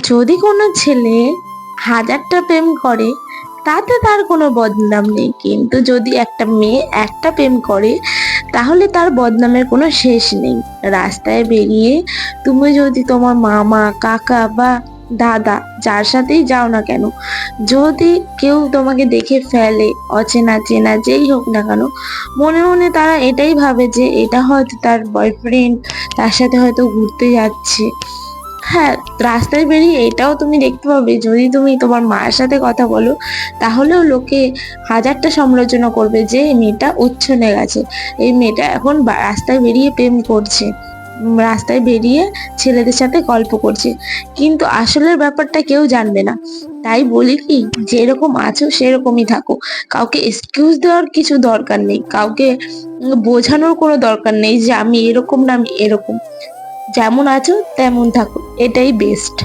যদি কোনো ছেলে হাজারটা প্রেম করে তাতে তার কোনো বদনাম নেই, কিন্তু যদি একটা মেয়ে একটা প্রেম করে তাহলে তার বদনামের কোনো শেষ নেই। রাস্তায় বেরিয়ে তুমি যদি তোমার মামা, কাকা বা দাদা যার সাথেই যাও না কেন, যদি কেউ তোমাকে দেখে ফেলে, অচেনা চেনা যেই হোক না কেন, মনে মনে তারা এটাই ভাবে যে এটা হয়তো তার বয়ফ্রেন্ড, তার সাথে হয়তো ঘুরতে যাচ্ছে। হ্যাঁ, রাস্তায় বেরিয়ে এটাও তুমি দেখতে পাবে, যদি তুমি তোমার মায়ের সাথে কথা বলো তাহলেও লোকে হাজারটা সমালোচনা করবে যে এই মেয়েটা উচ্ছনে গেছে, এই মেয়েটা এখন রাস্তায় বেরিয়ে প্রেম করছে, রাস্তায় বেরিয়ে ছেলেদের সাথে গল্প করছে, কিন্তু আসলের ব্যাপারটা কেউ জানবে না। তাই বলি কি, যেরকম আছো সেরকমই থাকো। কাউকে এক্সকিউজ দেওয়ার কিছু দরকার নেই, কাউকে বোঝানোর কোনো দরকার নেই যে আমি এরকম না আমি এরকম। যেমন আছো তেমন থাকো, এটাই বেস্ট।